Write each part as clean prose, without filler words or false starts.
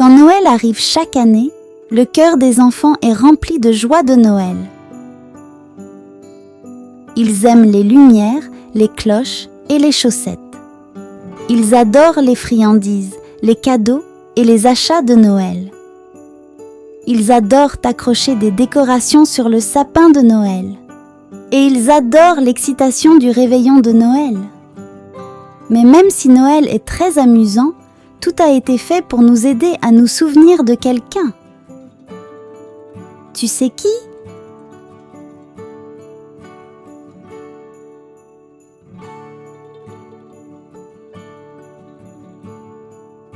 Quand Noël arrive chaque année, le cœur des enfants est rempli de joie de Noël. Ils aiment les lumières, les cloches et les chaussettes. Ils adorent les friandises, les cadeaux et les achats de Noël. Ils adorent accrocher des décorations sur le sapin de Noël. Et ils adorent l'excitation du réveillon de Noël. Mais même si Noël est très amusant, tout a été fait pour nous aider à nous souvenir de quelqu'un. Tu sais qui ?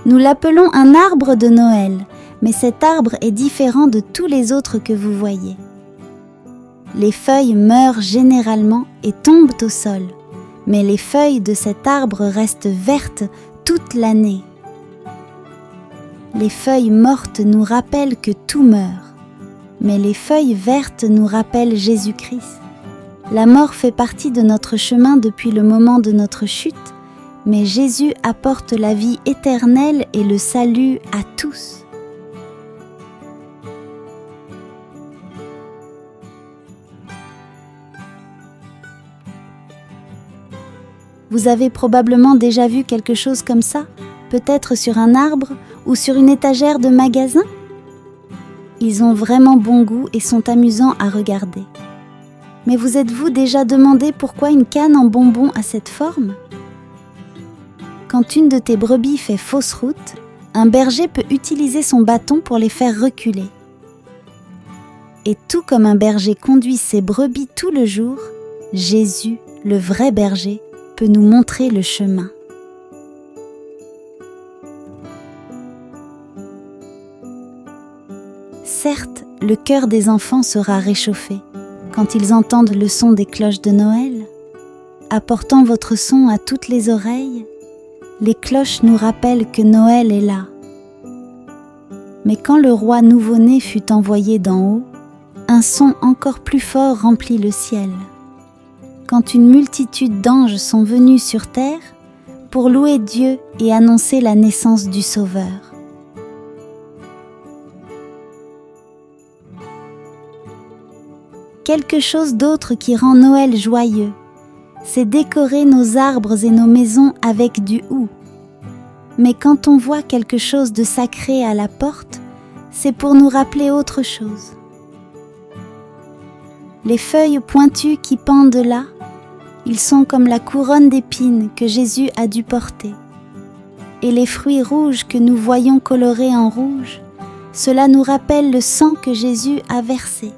Nous l'appelons un arbre de Noël, mais cet arbre est différent de tous les autres que vous voyez. Les feuilles meurent généralement et tombent au sol, mais les feuilles de cet arbre restent vertes toute l'année. Les feuilles mortes nous rappellent que tout meurt, mais les feuilles vertes nous rappellent Jésus-Christ. La mort fait partie de notre chemin depuis le moment de notre chute, mais Jésus apporte la vie éternelle et le salut à tous. Vous avez probablement déjà vu quelque chose comme ça, peut-être sur un arbre ou sur une étagère de magasin. Ils ont vraiment bon goût et sont amusants à regarder. Mais vous êtes-vous déjà demandé pourquoi une canne en bonbon a cette forme ? Quand une de tes brebis fait fausse route, un berger peut utiliser son bâton pour les faire reculer. Et tout comme un berger conduit ses brebis tout le jour, Jésus, le vrai berger, peut nous montrer le chemin. Certes, le cœur des enfants sera réchauffé quand ils entendent le son des cloches de Noël. Apportant votre son à toutes les oreilles, les cloches nous rappellent que Noël est là. Mais quand le roi nouveau-né fut envoyé d'en haut, un son encore plus fort remplit le ciel. Quand une multitude d'anges sont venus sur terre pour louer Dieu et annoncer la naissance du Sauveur. Quelque chose d'autre qui rend Noël joyeux, c'est décorer nos arbres et nos maisons avec du hou. Mais quand on voit quelque chose de sacré à la porte, c'est pour nous rappeler autre chose. Les feuilles pointues qui pendent là, ils sont comme la couronne d'épines que Jésus a dû porter. Et les fruits rouges que nous voyons colorés en rouge, cela nous rappelle le sang que Jésus a versé.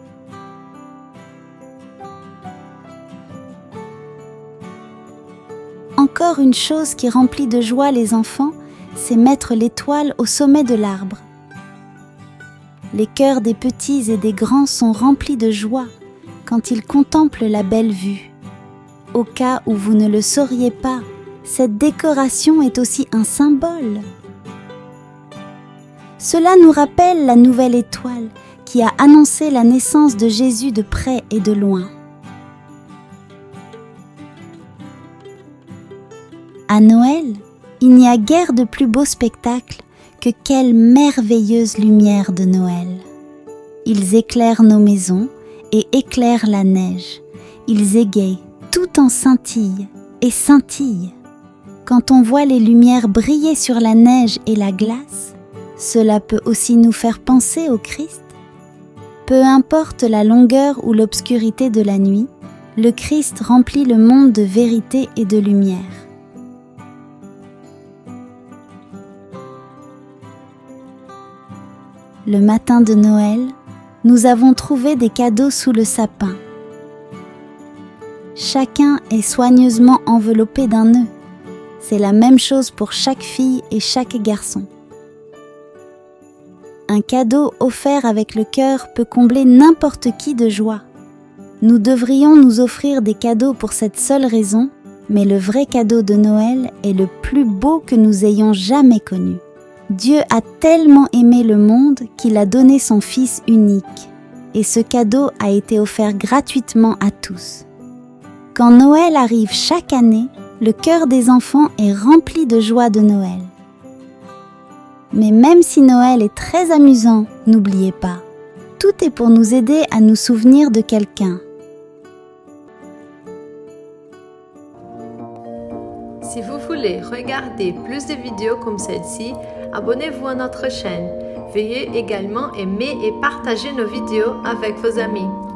Encore une chose qui remplit de joie les enfants, c'est mettre l'étoile au sommet de l'arbre. Les cœurs des petits et des grands sont remplis de joie quand ils contemplent la belle vue. Au cas où vous ne le sauriez pas, cette décoration est aussi un symbole. Cela nous rappelle la nouvelle étoile qui a annoncé la naissance de Jésus de près et de loin. À Noël, il n'y a guère de plus beau spectacle que quelle merveilleuse lumière de Noël. Ils éclairent nos maisons et éclairent la neige. Ils égayent tout en scintille et scintille. Quand on voit les lumières briller sur la neige et la glace, cela peut aussi nous faire penser au Christ. Peu importe la longueur ou l'obscurité de la nuit, le Christ remplit le monde de vérité et de lumière. Le matin de Noël, nous avons trouvé des cadeaux sous le sapin. Chacun est soigneusement enveloppé d'un nœud. C'est la même chose pour chaque fille et chaque garçon. Un cadeau offert avec le cœur peut combler n'importe qui de joie. Nous devrions nous offrir des cadeaux pour cette seule raison, mais le vrai cadeau de Noël est le plus beau que nous ayons jamais connu. Dieu a tellement aimé le monde qu'il a donné son Fils unique, et ce cadeau a été offert gratuitement à tous. Quand Noël arrive chaque année, le cœur des enfants est rempli de joie de Noël. Mais même si Noël est très amusant, n'oubliez pas, tout est pour nous aider à nous souvenir de quelqu'un. Si vous voulez regarder plus de vidéos comme celle-ci, abonnez-vous à notre chaîne. Veuillez également aimer et partager nos vidéos avec vos amis.